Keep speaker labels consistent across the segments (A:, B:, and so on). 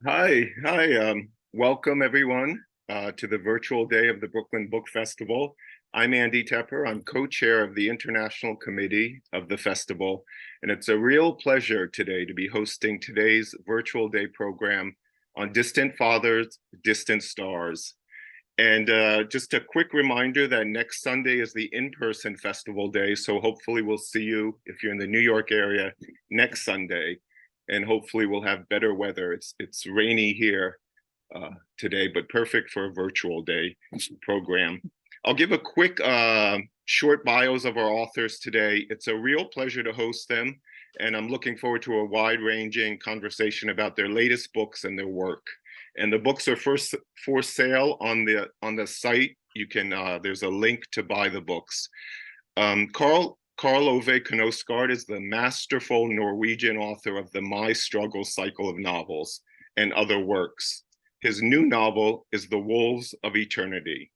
A: Hi. Welcome everyone to the virtual day of the Brooklyn Book Festival. I'm Andy Tepper. I'm co-chair of the International Committee of the festival, and it's a real pleasure today to be hosting today's virtual day program on Distant Fathers, Distant Stars. And just a quick reminder that next Sunday is the in-person festival day, so hopefully we'll see you, if you're in the New York area, next Sunday. And hopefully we'll have better weather. It's rainy here today, but perfect for a virtual day program. I'll give a quick short bios of our authors today. It's a real pleasure to host them, and I'm looking forward to a wide-ranging conversation about their latest books and their work. And the books are first for sale on the site. You can there's a link to buy the books. Karl Ove Knausgård is the masterful Norwegian author of the My Struggle cycle of novels and other works. His new novel is The Wolves of Eternity.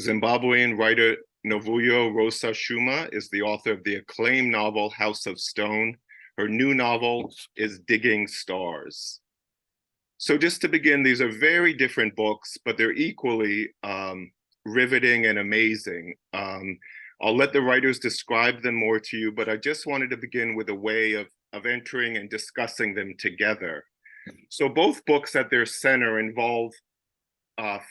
A: Zimbabwean writer Novuyo Rosa Tshuma is the author of the acclaimed novel House of Stone. Her new novel is Digging Stars. So just to begin, these are very different books, but they're equally riveting and amazing. I'll let the writers describe them more to you, but I just wanted to begin with a way of entering and discussing them together. So both books at their center involve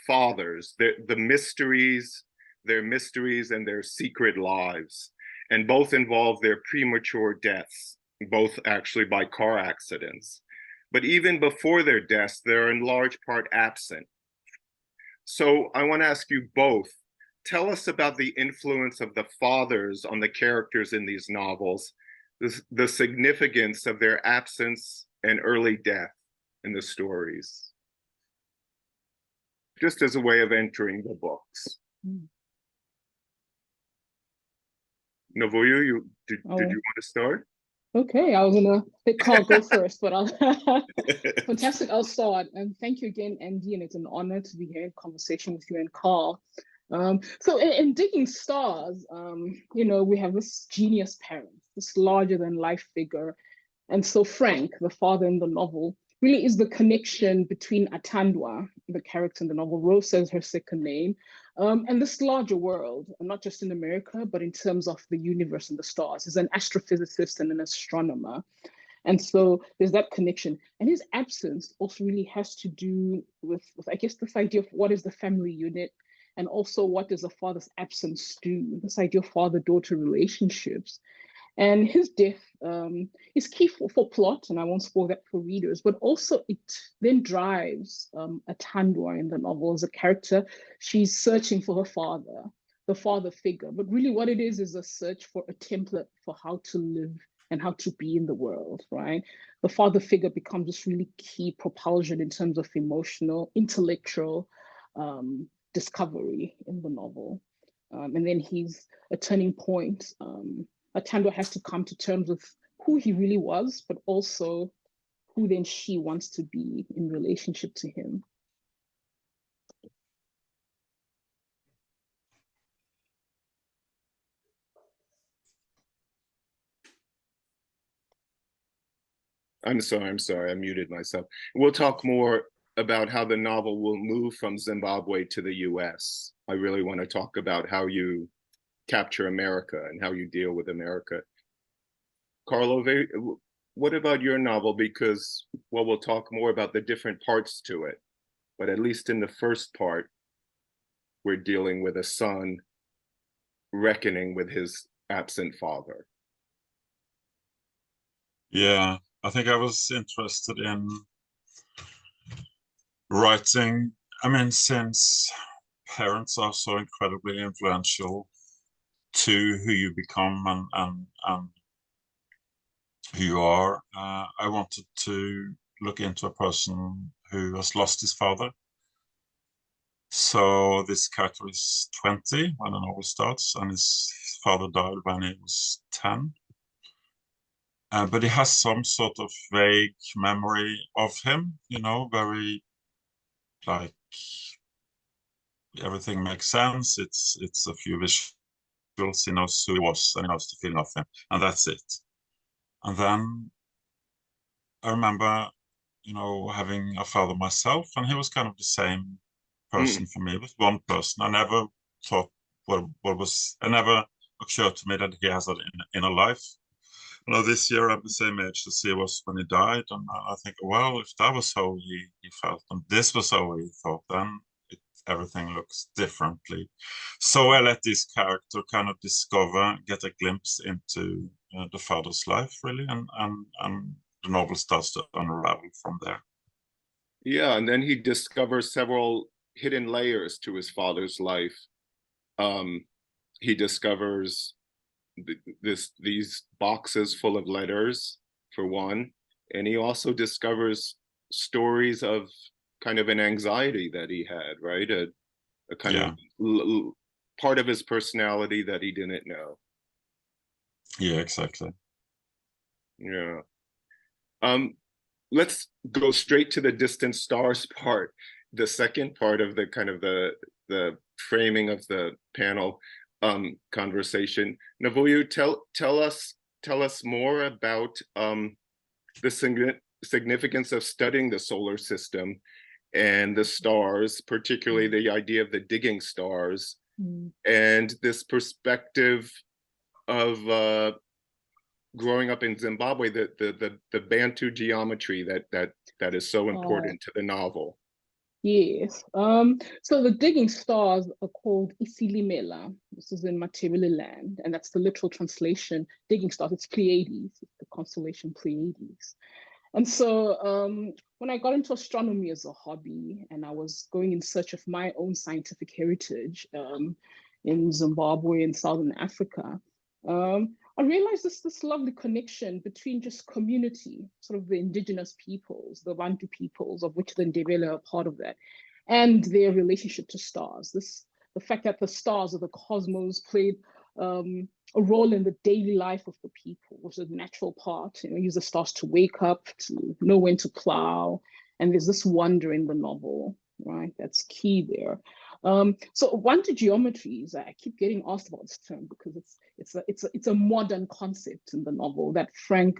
A: fathers, their mysteries and their secret lives, and both involve their premature deaths, both actually by car accidents. But even before their deaths, they're in large part absent. So I want to ask you both, tell us about the influence of the fathers on the characters in these novels, the significance of their absence and early death in the stories, just as a way of entering the books. Novuyo, did you want to start?
B: Okay, I was gonna let Karl go first, but I'll fantastic. I'll start. And thank you again, Andy, and it's an honor to be here in conversation with you and Karl. So in Digging Stars, we have this genius parent, this larger than life figure. And so Frank, the father in the novel, really is the connection between Atandwa, the character in the novel. Rosa is her second name, and this larger world, not just in America, but in terms of the universe and the stars. He's an astrophysicist and an astronomer. And so there's that connection. And his absence also really has to do with I guess, this idea of what is the family unit, and also what does a father's absence do, this idea of father-daughter relationships. And his death is key for plot, and I won't spoil that for readers, but also it then drives Atandwa in the novel as a character. She's searching for her father, the father figure, but really what it is a search for a template for how to live and how to be in the world, right? The father figure becomes this really key propulsion in terms of emotional, intellectual discovery in the novel. And then he's a turning point. Atandwa has to come to terms with who he really was, but also who then she wants to be in relationship to him.
A: I'm sorry, I muted myself. We'll talk more about how the novel will move from Zimbabwe to the US. I really want to talk about how you capture America and how you deal with America. Karl Ove, what about your novel? Because, well, we'll talk more about the different parts to it, but at least in the first part, we're dealing with a son reckoning with his absent father.
C: Yeah, I think I was interested in writing, since parents are so incredibly influential to who you become and who you are, I wanted to look into a person who has lost his father. So this character is 20 when the novel starts, and his father died when he was 10. But he has some sort of vague memory of him, very like everything makes sense. It's a few visuals. He knows who he was and he knows the feeling of him, and that's it. And then I remember, having a father myself, and he was kind of the same person
A: Mm.
C: for me. It was one person. I never thought it never occurred to me that he has an inner life. This year I'm the same age as he was when he died, and I think, well, if that was how he felt, and this was how he thought, then everything looks differently. So I let this character kind of get a glimpse into the father's life, really, and the novel starts to unravel from there.
A: Yeah, and then he discovers several hidden layers to his father's life. He discovers these boxes full of letters, for one, and he also discovers stories of kind of an anxiety that he had, right? A kind of part of his personality that he didn't know.
C: Yeah, exactly.
A: Yeah. Let's go straight to the distant stars part, the second part of the kind of the framing of the panel conversation. Novuyo, tell us more about the significance of studying the solar system and the stars, particularly the idea of the digging stars, and this perspective of growing up in Zimbabwe, the Bantu geometry that is so important to the novel.
B: Yes. So the digging stars are called Isilimela. This is in Matabeleland, and that's the literal translation. Digging stars, it's Pleiades, it's the constellation Pleiades. And so when I got into astronomy as a hobby, and I was going in search of my own scientific heritage in Zimbabwe and Southern Africa, I realized this lovely connection between just community, sort of the indigenous peoples, the Bantu peoples, of which the Ndebele are part of that, and their relationship to stars. The fact that the stars of the cosmos played a role in the daily life of the people was a natural part. Use the stars to wake up, to know when to plow, and there's this wonder in the novel, right? That's key there. So Bantu geometries, I keep getting asked about this term because it's a modern concept in the novel that Frank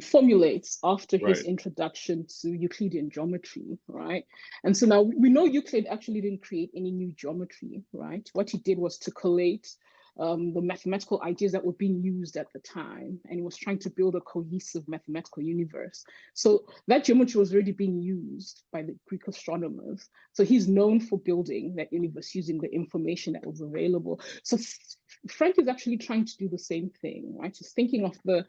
B: formulates after his introduction to Euclidean geometry, right? And so now we know Euclid actually didn't create any new geometry, right? What he did was to collate the mathematical ideas that were being used at the time, and he was trying to build a cohesive mathematical universe. So that geometry was already being used by the Greek astronomers. So he's known for building that universe using the information that was available. So Frank is actually trying to do the same thing, right? He's thinking of the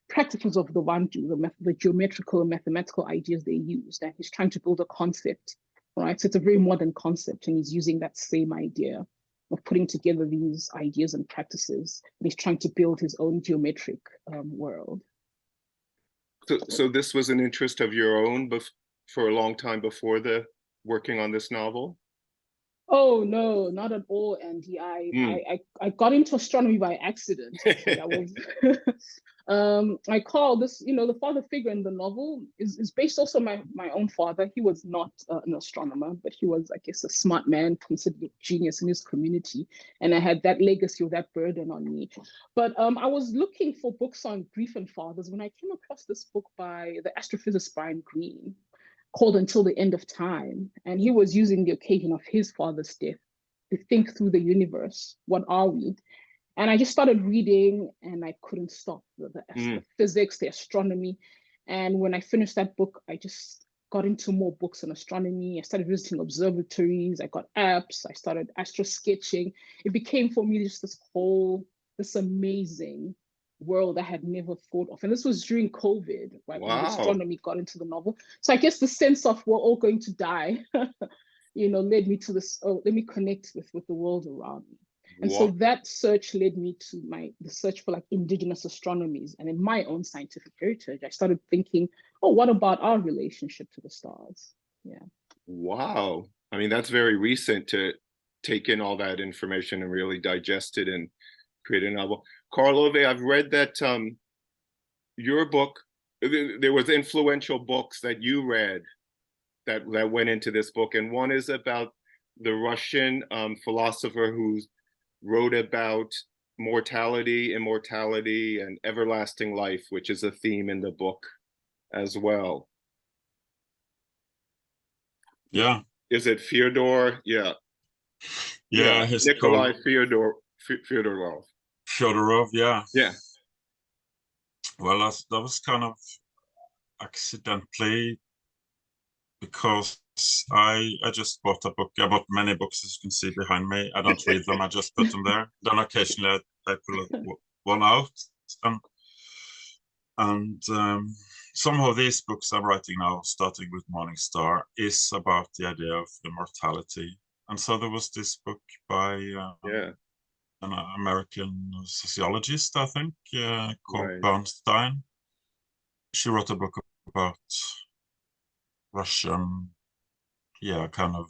B: practices of the Bantu, the geometrical and mathematical ideas they used, and he's trying to build a concept, right? So it's a very modern concept, and he's using that same idea of putting together these ideas and practices, and he's trying to build his own geometric world.
A: So this was an interest of your own for a long time before the working on this novel?
B: Oh no, not at all, Andy. I got into astronomy by accident. I was I call this, the father figure in the novel is based also on my own father. He was not an astronomer, but he was, I guess, a smart man, considered a genius in his community. And I had that legacy or that burden on me. But I was looking for books on grief and fathers when I came across this book by the astrophysicist Brian Greene, called Until the End of Time. And he was using the occasion of his father's death to think through the universe. What are we? And I just started reading and I couldn't stop. The physics, the astronomy. And when I finished that book, I just got into more books on astronomy. I started visiting observatories. I got apps. I started astro sketching. It became for me just this amazing world I had never thought of. And this was during COVID, right? When the astronomy got into the novel. So I guess the sense of we're all going to die, led me to this, let me connect with the world around me. And so that search led me to the search for like indigenous astronomies. And in my own scientific heritage, I started thinking, what about our relationship to the stars? Yeah.
A: Wow. I mean, that's very recent to take in all that information and really digest it and create a novel. Karl Ove, I've read that your book, there was influential books that you read that went into this book. And one is about the Russian philosopher who wrote about mortality, immortality, and everlasting life, which is a theme in the book as well.
C: Yeah.
A: Is it Fyodor? Yeah.
C: Yeah, he's
A: Nikolai
C: called
A: Fyodorov.
C: Fyodorov, yeah.
A: Yeah.
C: Well, that was kind of accidentally, because I just bought a book. I bought many books, as you can see behind me. I don't read them, I just put them there. Then occasionally I pull one out. And somehow these books I'm writing now, starting with Morning Star, is about the idea of immortality. And so there was this book by an American sociologist, I think, called Bernstein. She wrote a book about Russian, kind of.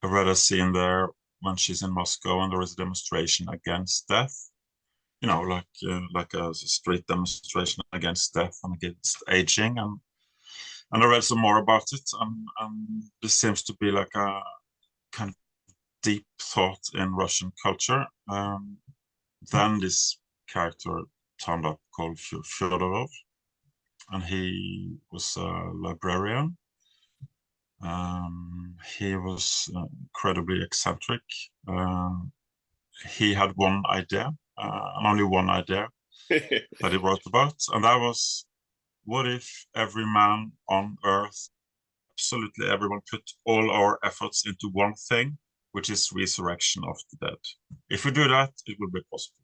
C: I read a scene there when she's in Moscow and there is a demonstration against death. You know, like a street demonstration against death and against aging. And I read some more about it, and this seems to be like a kind of deep thought in Russian culture. Then this character turned up called Fyodorov, and he was a librarian. He was incredibly eccentric. He had one idea, and only one idea, that he wrote about, and that was, what if every man on Earth, absolutely everyone, put all our efforts into one thing, which is resurrection of the dead. If we do that, it will be possible.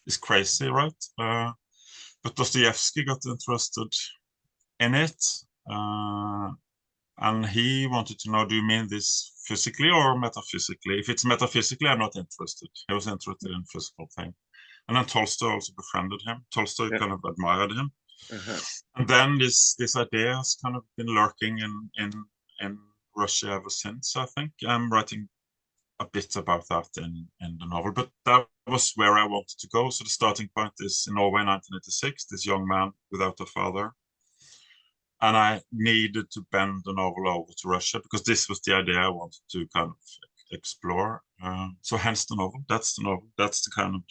C: It's crazy, right? But Dostoevsky got interested in it, and he wanted to know, do you mean this physically or metaphysically? If it's metaphysically, I'm not interested. He was interested in physical thing. And then Tolstoy also befriended him. Tolstoy kind of admired him. And then this idea has kind of been lurking in Russia ever since, I think. I'm writing a bit about that in the novel, but that was where I wanted to go. So the starting point is in Norway, 1986, this young man without a father. And I needed to bend the novel over to Russia because this was the idea I wanted to kind of explore. So hence the novel. That's the novel. That's the kind of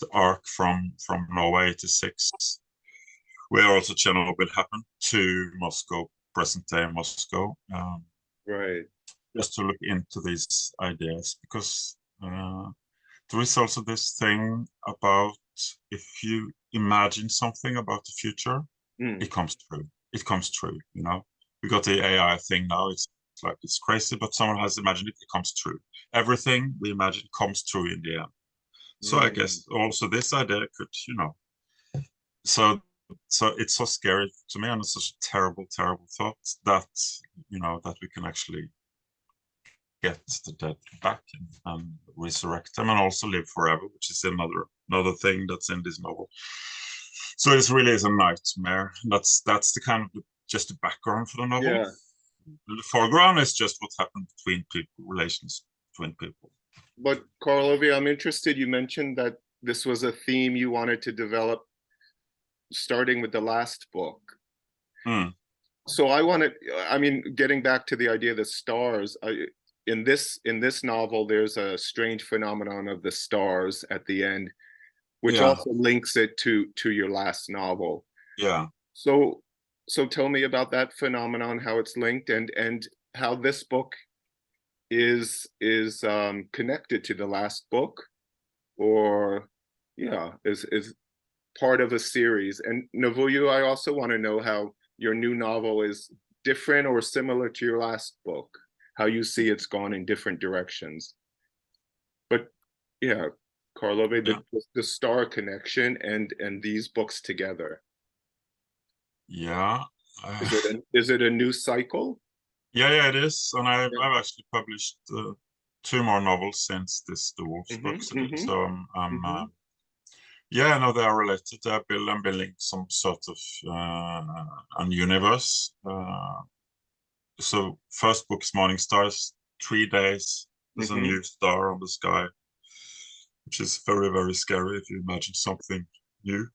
C: the arc from Norway 86, where also Chernobyl happened, to Moscow, present day Moscow.
A: Right.
C: Just to look into these ideas, because there is also this thing about, if you imagine something about the future, it comes true. It comes true, you know. We got the AI thing now. It's like, it's crazy, but someone has imagined it, it comes true. Everything we imagine comes true in the end. So I guess also this idea could, you know, so it's so scary to me, and it's such a terrible, terrible thought that, you know, that we can actually get the dead back and resurrect them and also live forever, which is another thing that's in this novel. So it really is a nightmare. That's the kind of just the background for the novel.
A: Yeah.
C: The foreground is just what happened between people, relations between people.
A: But Karl Ove, I'm interested, you mentioned that this was a theme you wanted to develop starting with the last book. So I mean, getting back to the idea of the stars, in this novel, there's a strange phenomenon of the stars at the end, which also links it to your last novel.
C: Yeah.
A: So tell me about that phenomenon, how it's linked, and how this book is connected to the last book, or is part of a series. And Novuyo, I also want to know how your new novel is different or similar to your last book, how you see it's gone in different directions. But yeah, Karl Ove, the star connection and these books together.
C: Yeah.
A: Is it a new cycle?
C: Yeah, it is. And I've actually published 2 more novels since this The Wolves book. So yeah, no, they are related. I'm building some sort of a universe. So first book is Morning Stars. 3 days, there's a new star on the sky, which is very, very scary if you imagine something new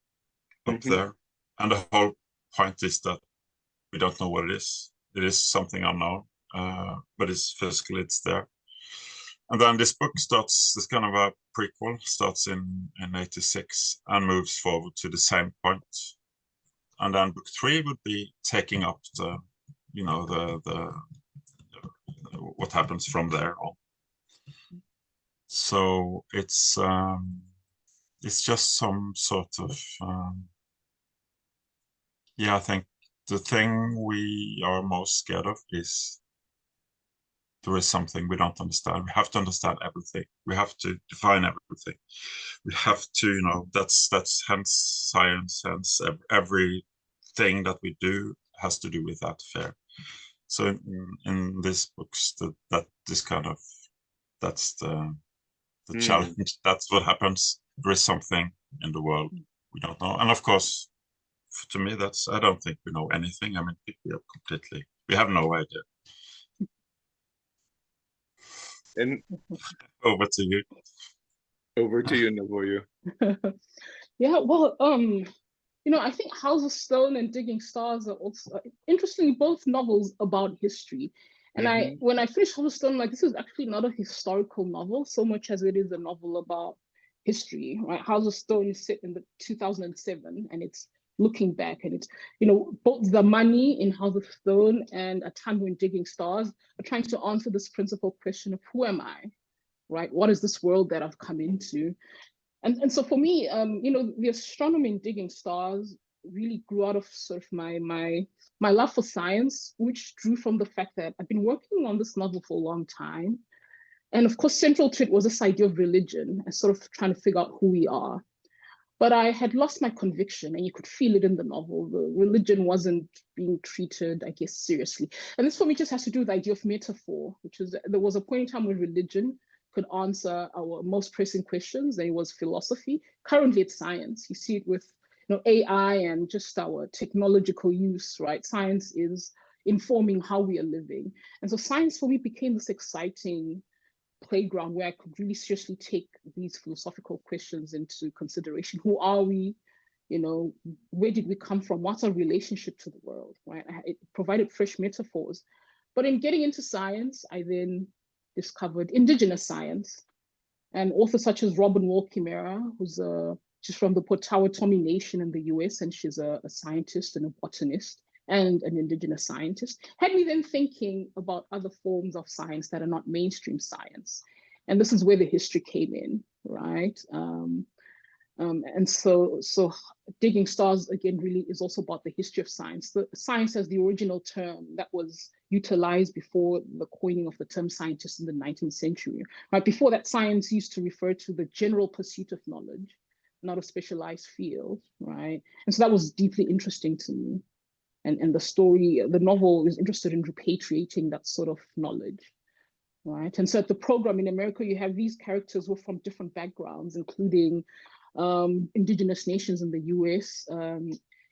C: up there. And the whole point is that we don't know what it is. It is something unknown, but it's physically, it's there. And then this book starts, this kind of a prequel, starts in 86 and moves forward to the same point. And then book 3 would be taking up the you know, the what happens from there on. So it's just some sort of yeah, I think the thing we are most scared of is there is something we don't understand. We have to understand everything. We have to define everything. We have to, you know, that's hence science, hence everything that we do has to do with that fear. So in these books, that's the challenge. That's what happens. There is something in the world we don't know, and of course, to me, I don't think we know anything. I mean, we have no idea.
A: And
C: over to you.
A: Over to you, Novuyo.
B: Yeah, well, you know, I think House of Stone and Digging Stars are also, interestingly, both novels about history. And when I finished House of Stone, like, this is actually not a historical novel so much as it is a novel about history, right? House of Stone is set in the 2007, and it's looking back, and it's, you know, both Zamani in House of Stone and Atandwa in Digging Stars are trying to answer this principal question of who am I, right? What is this world that I've come into? And so for me, you know, the astronomy in Digging Stars really grew out of sort of my love for science, which drew from the fact that I've been working on this novel for a long time. And of course, central to it was this idea of religion and sort of trying to figure out who we are. But I had lost my conviction, and you could feel it in the novel. The religion wasn't being treated, I guess, seriously. And this for me just has to do with the idea of metaphor, which is there was a point in time where religion could answer our most pressing questions, and it was philosophy. Currently, it's science. You see it with, you know, AI and just our technological use, right? Science is informing how we are living. And so science for me became this exciting playground where I could really seriously take these philosophical questions into consideration. Who are we? You know, where did we come from? What's our relationship to the world, right? It provided fresh metaphors. But in getting into science, I then discovered indigenous science, and authors such as Robin Wall Kimmerer, she's from the Potawatomi Nation in the US, and she's a scientist and a botanist and an indigenous scientist, had me then thinking about other forms of science that are not mainstream science. And this is where the history came in, right? And so Digging Stars, again, really is also about the history of science. The science as the original term that was utilized before the coining of the term scientist in the 19th century, right? Before that, science used to refer to the general pursuit of knowledge, not a specialized field, right? And so that was deeply interesting to me. And the novel is interested in repatriating that sort of knowledge, right? And so at the program in America, you have these characters who are from different backgrounds, including indigenous nations in the US,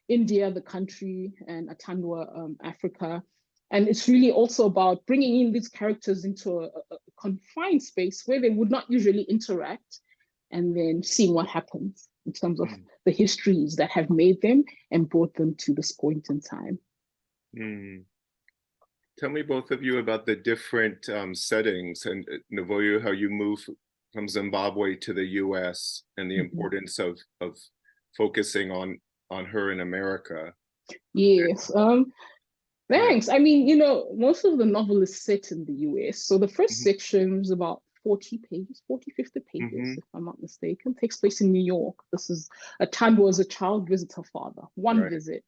B: India, the country, and Atandwa, Africa. And it's really also about bringing in these characters into a confined space where they would not usually interact, and then seeing what happens in terms of the histories that have made them and brought them to this point in time.
A: Tell me, both of you, about the different settings, and Novuyo, how you move from Zimbabwe to the US and the importance of focusing on her in America.
B: Yes. Thanks. I mean, you know, most of the novel is set in the US. So the first section is about 40 pages, 50 pages, if I'm not mistaken, takes place in New York. This is Atandwa as a child visits her father, one visit,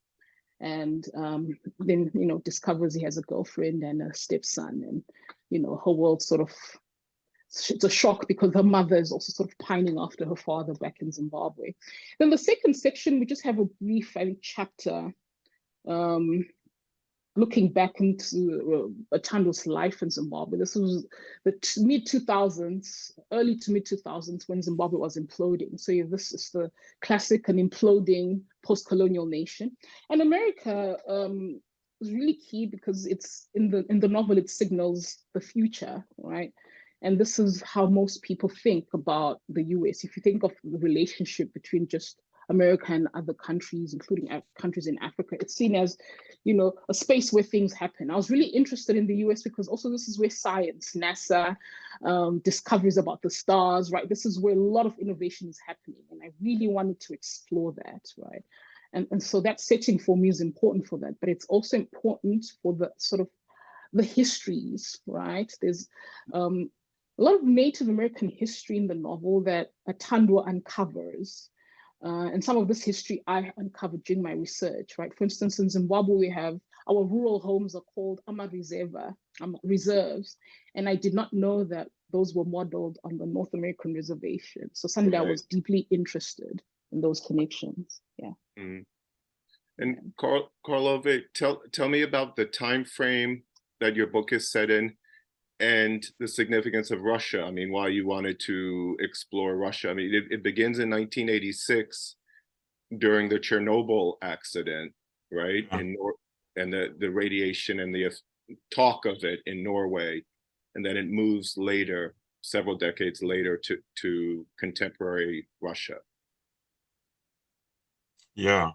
B: and then, you know, discovers he has a girlfriend and a stepson, and, you know, her world sort of, it's a shock because her mother is also sort of pining after her father back in Zimbabwe. Then the second section, we just have a brief, I think, chapter looking back into Atandwa's life in Zimbabwe. This was the mid-2000s, early to mid-2000s, when Zimbabwe was imploding. So this is the classic and imploding post-colonial nation. And America was really key because it's in the novel, it signals the future, right? And this is how most people think about the US. If you think of the relationship between just America and other countries, including countries in Africa, it's seen as, you know, a space where things happen. I was really interested in the US because also this is where science, NASA, discoveries about the stars, right? This is where a lot of innovation is happening. And I really wanted to explore that, right? And so that setting for me is important for that, but it's also important for the sort of the histories, right? There's a lot of Native American history in the novel that Atandwa uncovers. And some of this history I uncovered during my research, right? For instance, in Zimbabwe, we have our rural homes are called reserves. And I did not know that those were modeled on the North American reservation. So suddenly I was deeply interested in those connections. Yeah.
A: Mm. And Karl Ove, tell me about the time frame that your book is set in and the significance of Russia. I mean, why you wanted to explore Russia. I mean, it begins in 1986 during the Chernobyl accident, right? And the radiation and the talk of it in Norway. And then it moves later, several decades later, to contemporary Russia.
C: Yeah.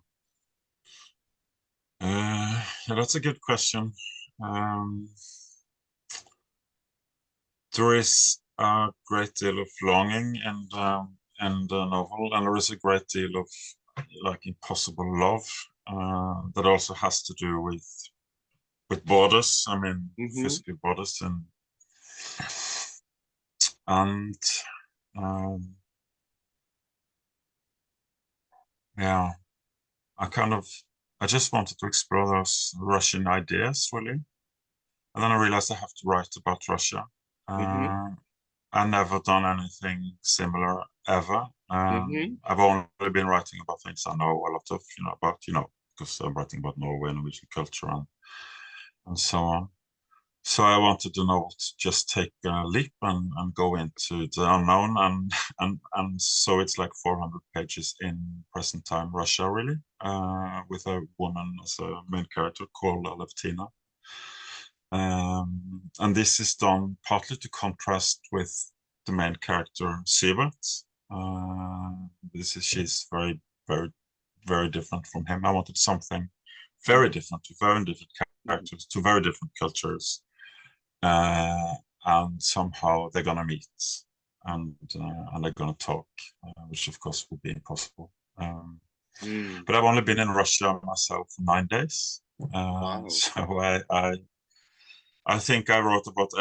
C: That's a good question. There is a great deal of longing in the novel, and there is a great deal of like impossible love that also has to do with borders. I mean, physical borders, and yeah, I just wanted to explore those Russian ideas really, and then I realized I have to write about Russia. I've never done anything similar ever. I've only been writing about things I know a lot of, about, because I'm writing about Norway and Norwegian culture and so on. So I wanted the novel to just take a leap and go into the unknown, and so it's like 400 pages in present time Russia, really, with a woman as a main character called Alevtina. And this is done partly to contrast with the main character Sivert. She's very, very, very different from him. I wanted something very different, to very different characters, to very different cultures, and somehow they're gonna meet and they're gonna talk, which of course would be impossible. But I've only been in Russia myself for 9 days,
A: Wow.
C: so I think I wrote about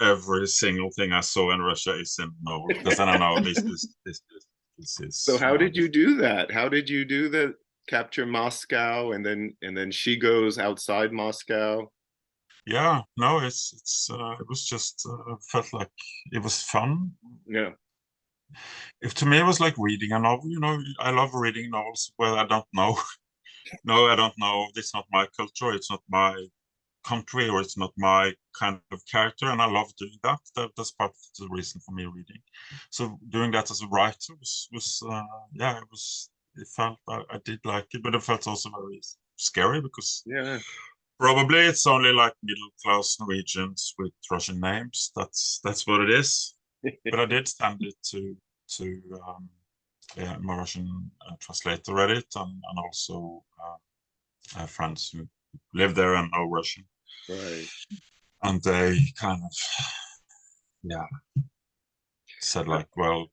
C: every single thing I saw in Russia is in the novel, because then I know this is.
A: So how did you do that? How did you do the capture Moscow and then she goes outside Moscow?
C: Yeah, no, it was just felt like it was fun.
A: Yeah.
C: To me, it was like reading a novel. I love reading novels where I don't know. No, I don't know. It's not my culture. It's not my country, or it's not my kind of character, and I love doing that. That's part of the reason for me reading. So doing that as a writer it felt, I did like it, but it felt also very scary, because probably it's only like middle-class Norwegians with Russian names. That's what it is. But I did send it to my Russian translator read it, and also friends who live there and know Russian.
A: Right.
C: And they kind of, said like, well,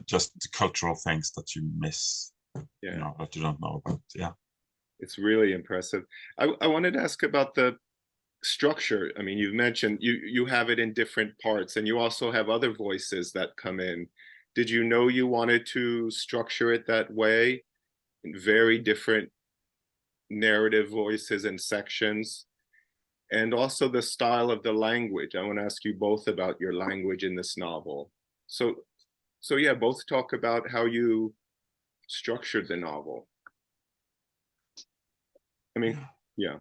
C: just the cultural things that you miss, that you don't know about. Yeah.
A: It's really impressive. I wanted to ask about the structure. I mean, you've mentioned you have it in different parts, and you also have other voices that come in. Did you know you wanted to structure it that way, in very different narrative voices and sections? And also the style of the language. I want to ask you both about your language in this novel. So yeah, both talk about how you structured the novel. I mean, yeah.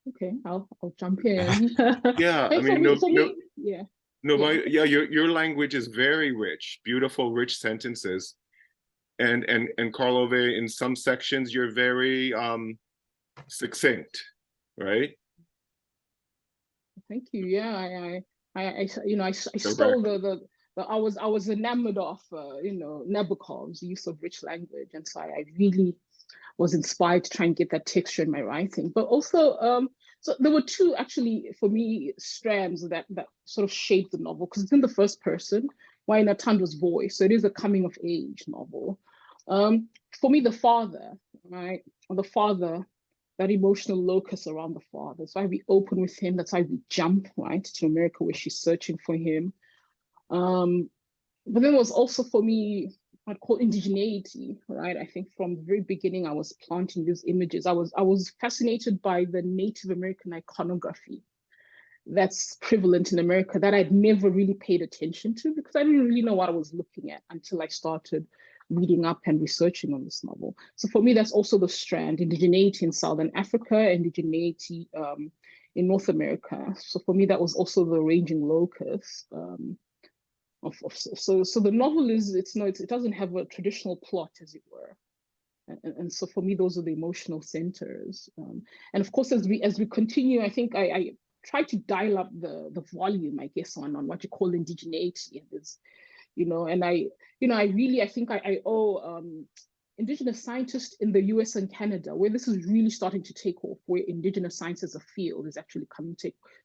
B: Okay, I'll jump in.
A: Yeah, I mean, your language is very rich, beautiful, rich sentences. And Karl Ove, in some sections, you're very succinct, right?
B: Thank you. Yeah, I stole I was enamored of Nabokov's use of rich language, and so I really was inspired to try and get that texture in my writing. But also, so there were two actually for me strands that sort of shaped the novel, because it's in the first person. Wainatando's voice. So it is a coming of age novel. For me, the father, right? Or the father, that emotional locus around the father. That's why we open with him. That's why we jump, right, to America where she's searching for him. But then it was also for me, I'd call indigeneity, right? I think from the very beginning, I was planting these images. I was fascinated by the Native American iconography that's prevalent in America that I'd never really paid attention to because I didn't really know what I was looking at until I started reading up and researching on this novel. So for me, that's also the strand, indigeneity in Southern Africa, indigeneity in North America. So for me, that was also the ranging locus. So the novel is, it doesn't have a traditional plot, as it were. And so for me, those are the emotional centers. And of course, as we continue, I think I try to dial up the volume, I guess, on what you call indigeneity. There's, and I think I owe Indigenous scientists in the US and Canada, where this is really starting to take off, where Indigenous science as a field is actually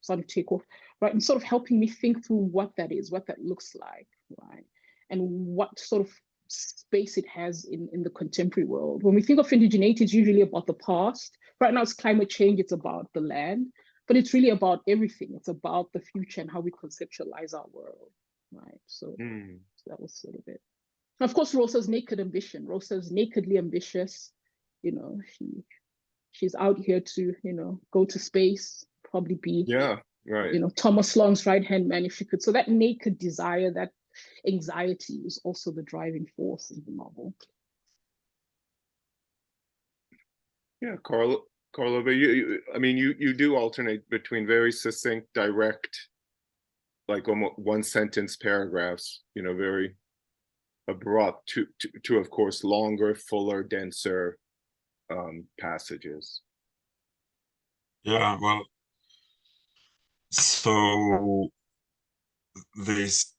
B: starting to take off, right? And sort of helping me think through what that is, what that looks like, right? And what sort of space it has in the contemporary world. When we think of indigeneity, it's usually about the past. Right now it's climate change, it's about the land, but it's really about everything. It's about the future and how we conceptualize our world, right? So that was sort of it. Of course, Rosa's naked ambition. Rosa's nakedly ambitious. She's out here to, go to space, probably be, Thomas Long's right-hand man if she could. So that naked desire, that anxiety is also the driving force in the novel.
A: Yeah, Karl Ove, you do alternate between very succinct, direct, like almost one sentence paragraphs, very abrupt to of course longer, fuller, denser passages.
C: Yeah, well, so this,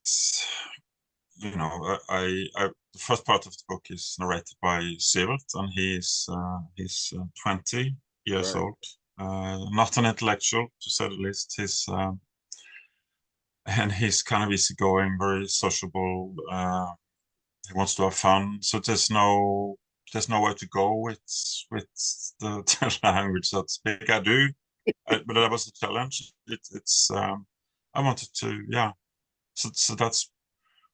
C: the first part of the book is narrated by Sivert, and he's 20 years old, not an intellectual to say the least. And he's kind of easygoing, very sociable. He wants to have fun, so there's nowhere to go with the language, so to speak. But that was the challenge. I wanted to, yeah. So that's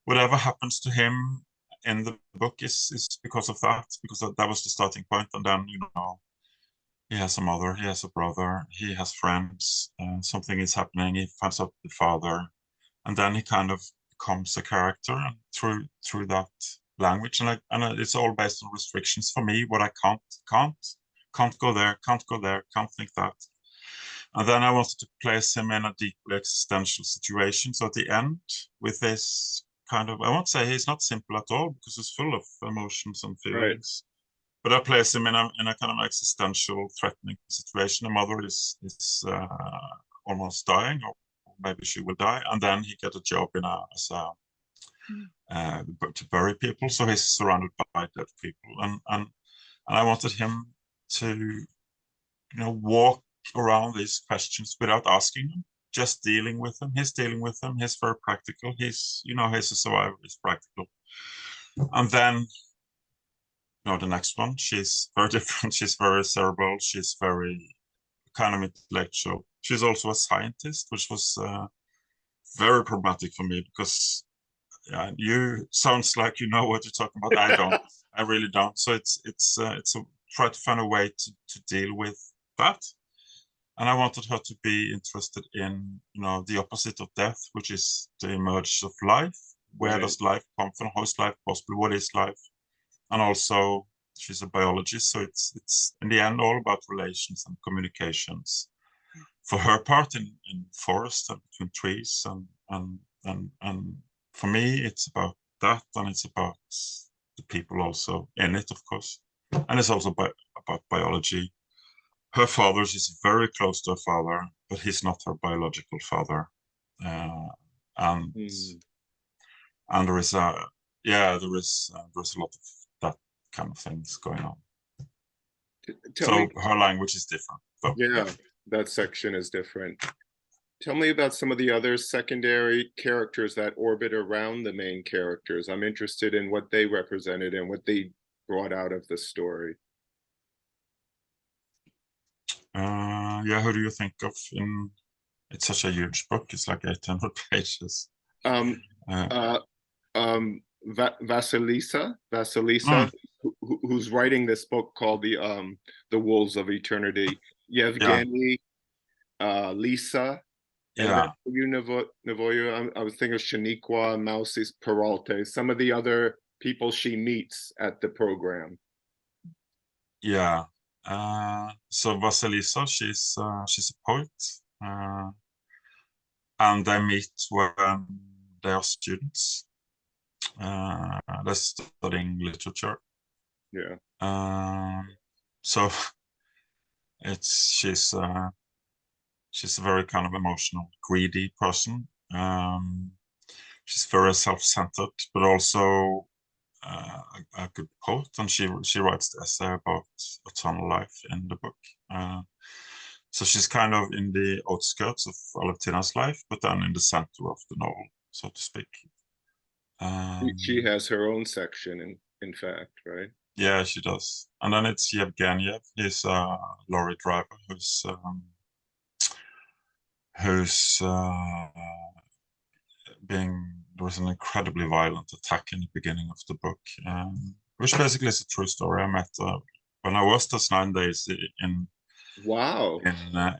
C: whatever happens to him in the book is because of that, because that was the starting point. And then, he has a mother, he has a brother, he has friends, something is happening, he finds out the father, and then he kind of becomes a character, and through that language, and it's all based on restrictions for me, what I can't go there, can't think that. And then I wanted to place him in a deeply existential situation. So at the end, with this kind of, I won't say he's not simple at all, because it's full of emotions and feelings. Right. But I place him in a kind of existential, threatening situation. The mother is almost dying, or maybe she will die, and then he get a job to bury people. So he's surrounded by dead people, and I wanted him to, walk around these questions without asking them, just dealing with them. He's dealing with them. He's very practical. He's a survivor. He's practical. And then, the next one, she's very different. She's very cerebral. She's very kind of intellectual. She's also a scientist, which was very problematic for me, because you sounds like you know what you're talking about. I don't. I really don't. So it's try to find a way to deal with that. And I wanted her to be interested in, the opposite of death, which is the emergence of life. Where does life come from? How is life possible? What is life? And also, she's a biologist, so it's in the end all about relations and communications. For her part, in forest and between trees, and for me, it's about that, and it's about the people also in it, of course, and it's also about biology. Her father, she's very close to her father, but he's not her biological father. And there's a lot of that kind of things going on. So her language is different.
A: That section is different. Tell me about some of the other secondary characters that orbit around the main characters. I'm interested in what they represented and what they brought out of the story.
C: Yeah, who do you think of in? It's such a huge book. It's like 800 pages.
A: Um,
C: Uh,
A: Vasilisa,
C: mm,
A: who's writing this book called the Wolves of Eternity.
C: yeah,
A: Yevgeny, Lisa, and then
C: yeah,
A: Novuyo. I was thinking of Shaniqua, Mousis, Peralta, some of the other people she meets at the program.
C: yeah. So Vasilisa, she's a poet, and they meet when they are students. They're studying literature.
A: Yeah.
C: So she's a very kind of emotional, greedy person. She's very self-centered, but also a good poet, and she writes the essay about eternal life in the book. So she's kind of in the outskirts of Alevtina's life, but then in the center of the novel, so to speak.
A: She has her own section, in fact, right?
C: Yeah, she does. And then it's Yevgeny. He's a lorry driver who's there was an incredibly violent attack in the beginning of the book, which basically is a true story. I met when I was just 9 days in
A: Wow.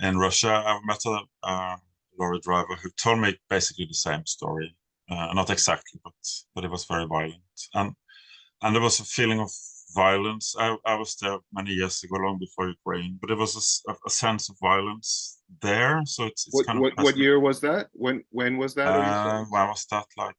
C: in Russia. I met a lorry driver who told me basically the same story, not exactly, but it was very violent, and there was a feeling of violence. I was there many years ago, long before Ukraine, but it was a sense of violence there. So it's kind of
A: what year was that? When was that?
C: when was that? Like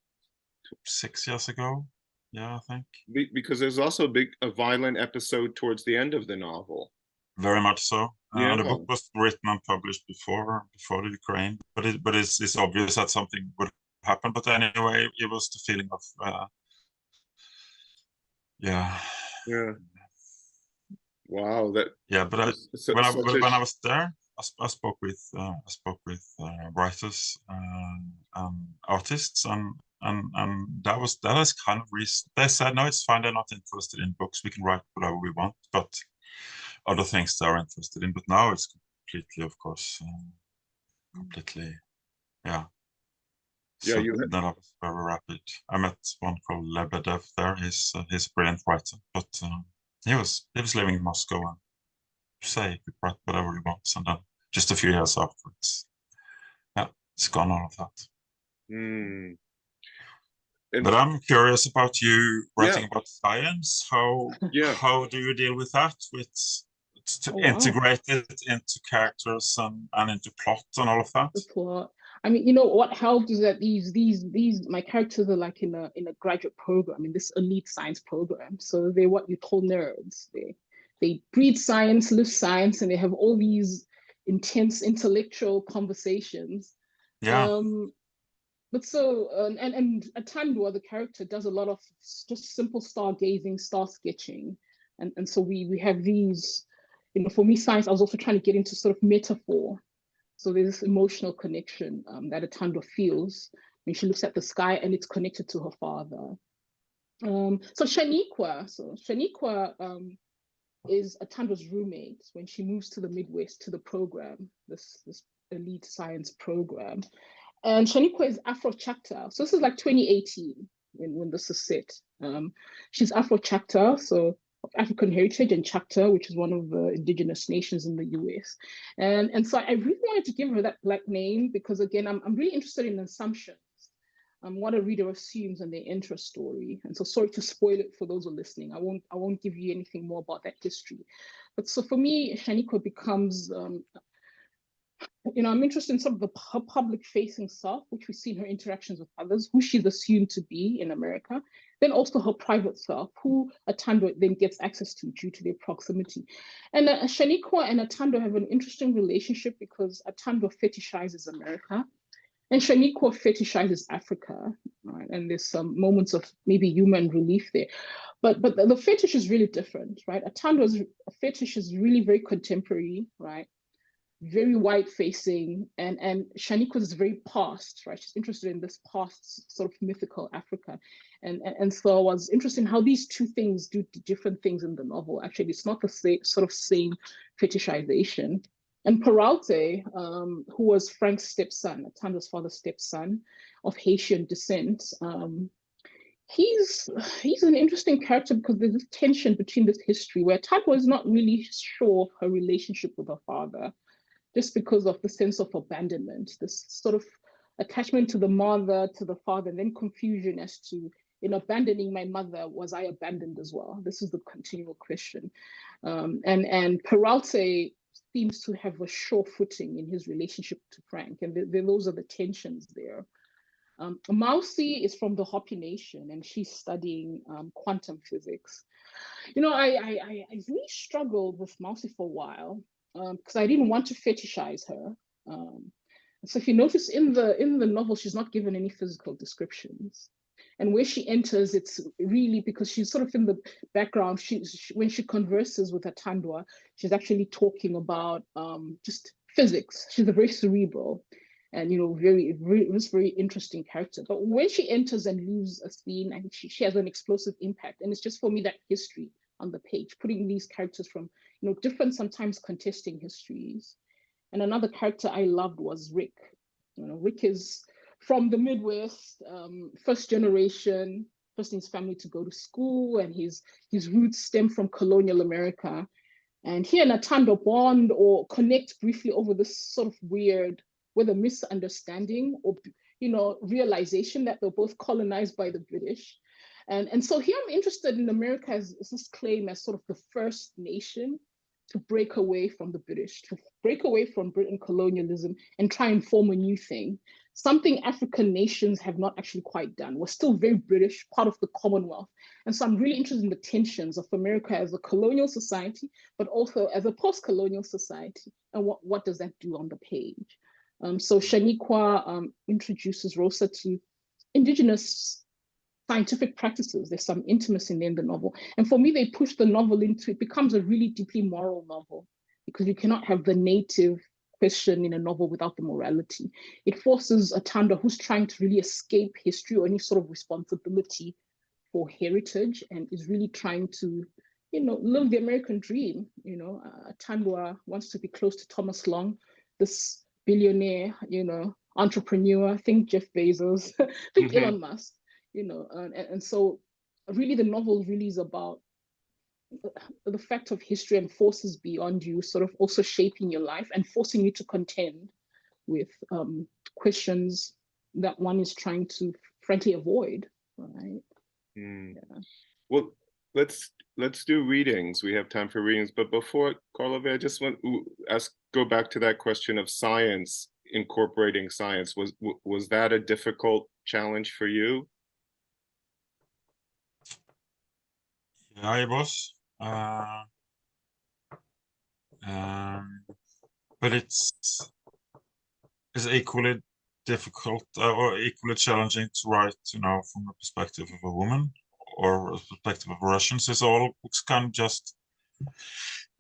C: 6 years ago? Yeah, I think.
A: Because there's also a violent episode towards the end of the novel.
C: Very much so.
A: Yeah.
C: The book was written and published before the Ukraine, but it's obvious that something would happen. But anyway, it was the feeling of yeah.
A: Wow. That.
C: Yeah, but when I was there, I spoke with writers and artists, and that is kind of reason. They said no, it's fine. They're not interested in books. We can write whatever we want, but other things they're interested in. But now it's completely, of course, completely, yeah.
A: Yeah,
C: so that was very rapid. I met one called Lebedev there. He's a brilliant writer, but he was living in Moscow, and say he could write whatever he wants, and then just a few years afterwards, yeah, it's gone, all of that. But I'm curious about you writing about science. How do you deal with that? Integrate it into characters and into plot and all of that?
B: The plot. I mean, what helped is that these my characters are like in a graduate program, in this elite science program. So they're what you call nerds. They breathe science, live science, and they have all these intense intellectual conversations.
C: Yeah.
B: But so and Atandwa, the character, does a lot of just simple stargazing, star sketching, and so we have these. For me, science, I was also trying to get into sort of metaphor. So there's this emotional connection that Atandwa feels when she looks at the sky, and it's connected to her father. So Shaniqua is Atandwa's roommate when she moves to the Midwest to the program, this elite science program. And Shaniqua is Afro-Chacta. So this is like 2018 when this is set. She's Afro-Chacta, so of African heritage, and Chacta, which is one of the indigenous nations in the US. And so I really wanted to give her that Black name because, again, I'm really interested in assumptions, what a reader assumes in their intro story. And so sorry to spoil it for those who are listening. I won't give you anything more about that history. But so for me, Shaniqua becomes I'm interested in some of her public-facing self, which we see in her interactions with others, who she's assumed to be in America, then also her private self, who Atandwa then gets access to due to their proximity. And Shaniqua and Atandwa have an interesting relationship because Atandwa fetishizes America, and Shaniqua fetishizes Africa, right? And there's some moments of maybe human relief there. But the fetish is really different, right? Atandwa's fetish is really very contemporary, right? very wide-facing, and Shaniqua is very past, right? She's interested in this past sort of mythical Africa. And so I was interested in how these two things do different things in the novel. Actually, it's not the same fetishization. And Peralta, who was Frank's stepson, Tanda's father's stepson of Haitian descent, he's an interesting character because there's this tension between this history where Tandwa is not really sure of her relationship with her father, just because of the sense of abandonment, this sort of attachment to the mother, to the father, and then confusion as to, in abandoning my mother, was I abandoned as well? This is the continual question. And Peralta seems to have a sure footing in his relationship to Frank, and those are the tensions there. Mausi is from the Hopi Nation, and she's studying quantum physics. You know, I really struggled with Mausi for a while because I didn't want to fetishize her. So if you notice in the novel, she's not given any physical descriptions. And where she enters, it's really because she's sort of in the background. When she converses with Atandwa, she's actually talking about just physics. She's a very cerebral and, you know, very interesting character. But when she enters and leaves a scene, I think she has an explosive impact. And it's just for me that history on the page, putting these characters from, you know, different, sometimes contesting histories. And another character I loved was Rick. You know, Rick is from the Midwest, first generation, first in his family to go to school, and his roots stem from colonial America. And he and Atandwa bond or connect briefly over this sort of weird, whether misunderstanding or, you know, realization that they're both colonized by the British. And so here I'm interested in America as this claim as sort of the first nation to break away from the British, to break away from Britain colonialism and try and form a new thing. Something African nations have not actually quite done. We're still very British, part of the Commonwealth. And so I'm really interested in the tensions of America as a colonial society, but also as a post-colonial society. And what does that do on the page? So Shaniqua introduces Rosa to indigenous scientific practices. There's some intimacy in the novel. And for me, they push the novel into, it becomes a really deeply moral novel because you cannot have the native question in a novel without the morality. It forces Atandwa, who's trying to really escape history or any sort of responsibility for heritage, and is really trying to, you know, live the American dream. You know, Atandwa wants to be close to Thomas Long, this billionaire, you know, entrepreneur. Think Jeff Bezos, think Elon Musk. You know, and so really the novel really is about the fact of history and forces beyond you sort of also shaping your life and forcing you to contend with questions that one is trying to frankly avoid, right?
A: Yeah. Well, let's do readings. We have time for readings, but before, Karl Ove, I just want to go back to that question of science, incorporating science. Was that a difficult challenge for you?
C: Yeah, it was. But it's equally difficult or equally challenging to write, you know, from the perspective of a woman or a perspective of Russians. It's all books can just,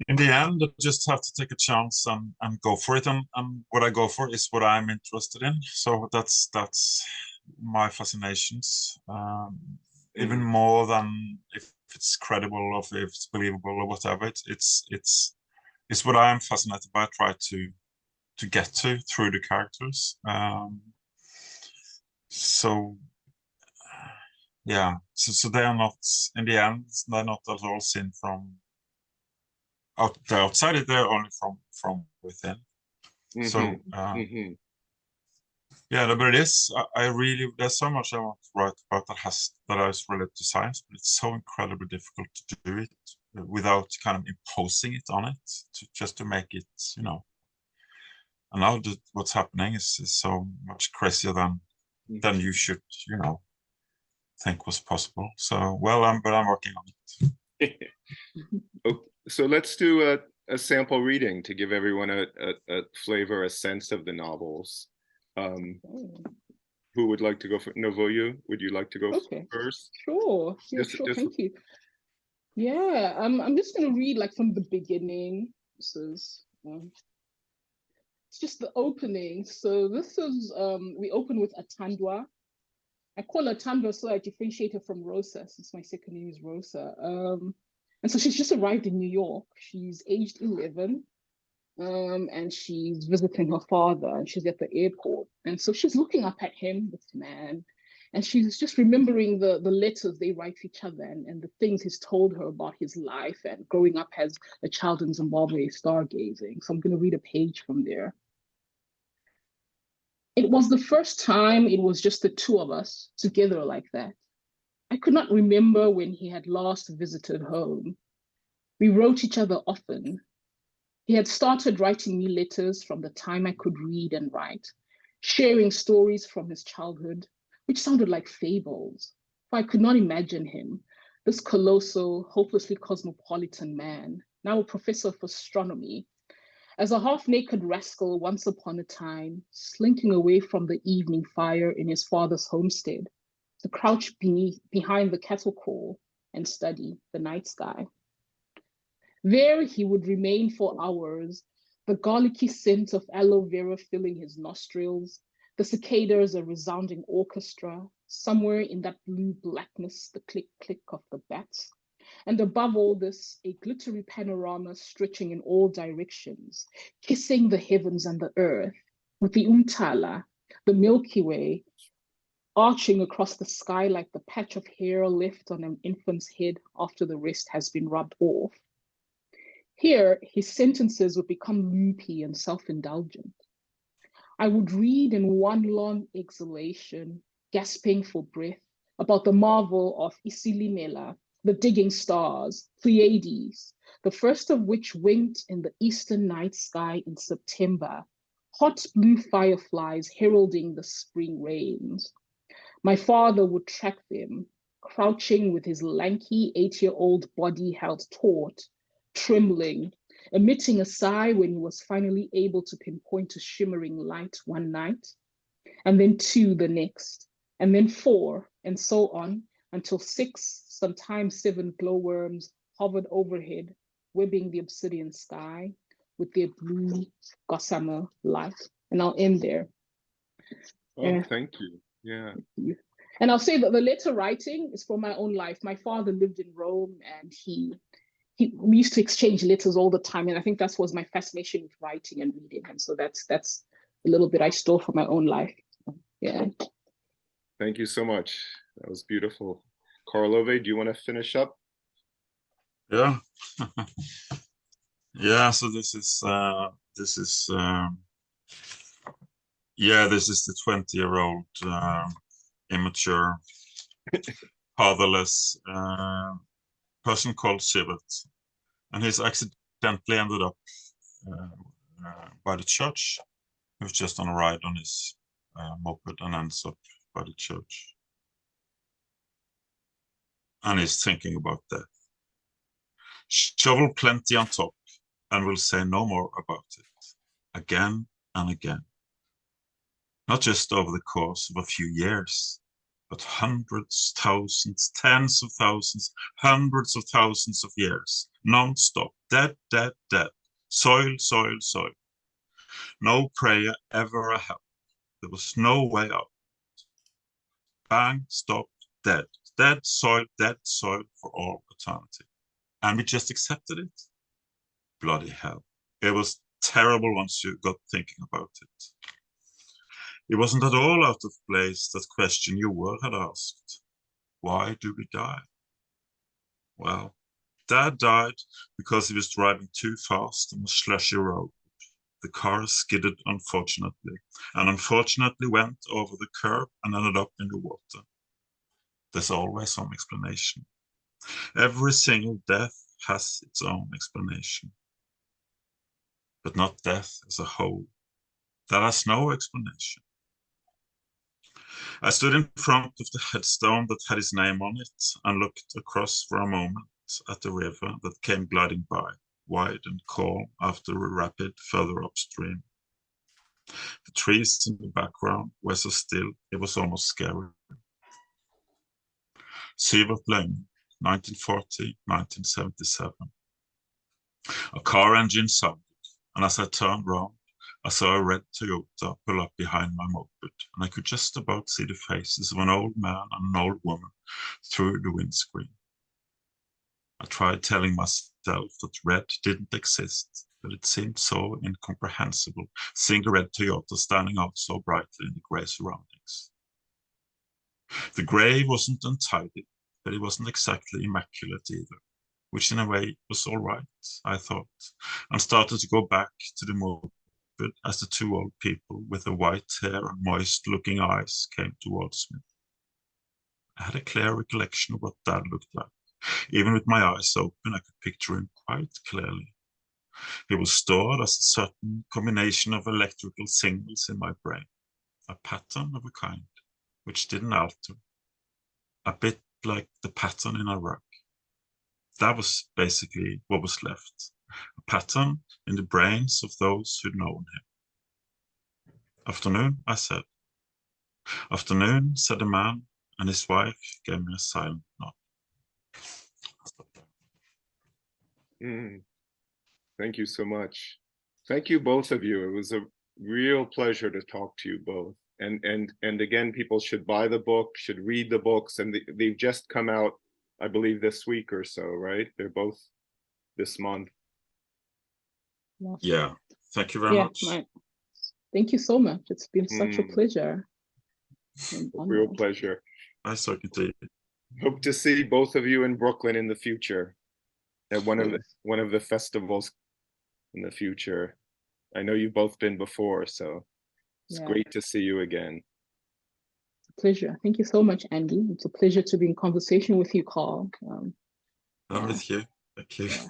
C: in the end, I just have to take a chance and go for it. And what I go for is what I'm interested in. So that's my fascinations. Even more than if it's credible or if it's believable or whatever. It's what I am fascinated by. I try to get to through the characters. So yeah, so they are not, in the end, they're not at all seen from the outside. They're only from within. So yeah, but it is. I really, there's so much I want to write about that is related to science, but it's so incredibly difficult to do it without kind of imposing it on it, just to make it, you know. And now what's happening is so much crazier than you should, you know, think was possible. So well, but I'm working on it.
A: Okay, so let's do a sample reading to give everyone a flavor, a sense of the novels. Who would like to go for Novuyo? Would you like to go first?
B: Sure. Yeah, sure. Thank you. Yeah, I'm just gonna read like from the beginning. This is it's just the opening. So this is, we open with Atandwa. I call her Atandwa so I differentiate her from Rosa, since my second name is Rosa. And so she's just arrived in New York. She's aged 11. And she's visiting her father, and she's at the airport. And so she's looking up at him, this man, and she's just remembering the letters they write to each other, and the things he's told her about his life and growing up as a child in Zimbabwe stargazing. So I'm going to read a page from there. It was the first time it was just the two of us together like that. I could not remember when he had last visited home. We wrote each other often. He had started writing me letters from the time I could read and write, sharing stories from his childhood, which sounded like fables, for I could not imagine him, this colossal, hopelessly cosmopolitan man, now a professor of astronomy, as a half-naked rascal once upon a time, slinking away from the evening fire in his father's homestead, to crouch behind the cattle call and study the night sky. There he would remain for hours, the garlicky scent of aloe vera filling his nostrils, the cicadas a resounding orchestra, somewhere in that blue blackness, the click-click of the bats. And above all this, a glittery panorama stretching in all directions, kissing the heavens and the earth, with the Umtala, the Milky Way, arching across the sky like the patch of hair left on an infant's head after the rest has been rubbed off. Here, his sentences would become loopy and self-indulgent. I would read in one long exhalation, gasping for breath, about the marvel of Isilimela, the digging stars, Pleiades, the first of which winked in the eastern night sky in September, hot blue fireflies heralding the spring rains. My father would track them, crouching with his lanky 8-year-old body held taut, trembling, emitting a sigh when he was finally able to pinpoint a shimmering light one night, and then 2 the next, and then 4, and so on, until 6, sometimes 7 glowworms hovered overhead, webbing the obsidian sky with their blue gossamer light. And I'll end there.
A: Oh, thank you. Yeah.
B: And I'll say that the letter writing is from my own life. My father lived in Rome, and we used to exchange letters all the time, and I think that was my fascination with writing and reading. And so that's a little bit I stole from my own life. Yeah.
A: Thank you so much. That was beautiful. Karl Ove, do you want to finish up?
C: Yeah. Yeah, so this is the 20-year-old immature, fatherless person called Sivert, and he's accidentally ended up by the church. He was just on a ride on his moped and ends up by the church, and he's thinking about death. Shovel plenty on top, and we'll say no more about it, again and again. Not just over the course of a few years, but hundreds, thousands, tens of thousands, hundreds of thousands of years, non-stop, dead, dead, dead, soil, soil, soil. No prayer ever a help. There was no way out. Bang, stop, dead, dead soil for all eternity. And we just accepted it. Bloody hell. It was terrible once you got thinking about it. It wasn't at all out of place that question your word had asked. Why do we die? Well, Dad died because he was driving too fast on a slushy road. The car skidded, unfortunately, and unfortunately went over the curb and ended up in the water. There's always some explanation. Every single death has its own explanation. But not death as a whole. That has no explanation. I stood in front of the headstone that had his name on it and looked across for a moment at the river that came gliding by, wide and calm after a rapid further upstream. The trees in the background were so still it was almost scary. Sivert Løgn, 1940-1977. A car engine sounded, and as I turned round, I saw a red Toyota pull up behind my moped, and I could just about see the faces of an old man and an old woman through the windscreen. I tried telling myself that red didn't exist, but it seemed so incomprehensible, seeing the red Toyota standing out so brightly in the grey surroundings. The grey wasn't untidy, but it wasn't exactly immaculate either, which in a way was all right, I thought, and started to go back to the moped as the two old people with the white hair and moist-looking eyes came towards me. I had a clear recollection of what Dad looked like. Even with my eyes open, I could picture him quite clearly. He was stored as a certain combination of electrical signals in my brain, a pattern of a kind, which didn't alter, a bit like the pattern in a rug. That was basically what was left, a pattern in the brains of those who'd known him. Afternoon, I said. Afternoon, said the man, and his wife gave me a silent nod.
A: Thank you so much. Thank you, both of you. It was a real pleasure to talk to you both. And again, people should buy the book, should read the books, and they've just come out, I believe, this week or so, right? They're both this month.
C: Yeah, thank you very much.
B: Thank you so much. It's been such a pleasure.
A: Real pleasure.
C: Nice talking to you.
A: Hope to see both of you in Brooklyn in the future, at one of the festivals in the future. I know you've both been before, so it's great to see you again.
B: Pleasure. Thank you so much, Andy. It's a pleasure to be in conversation with you, Karl.
C: I'm with you. Thank you.
B: Yeah.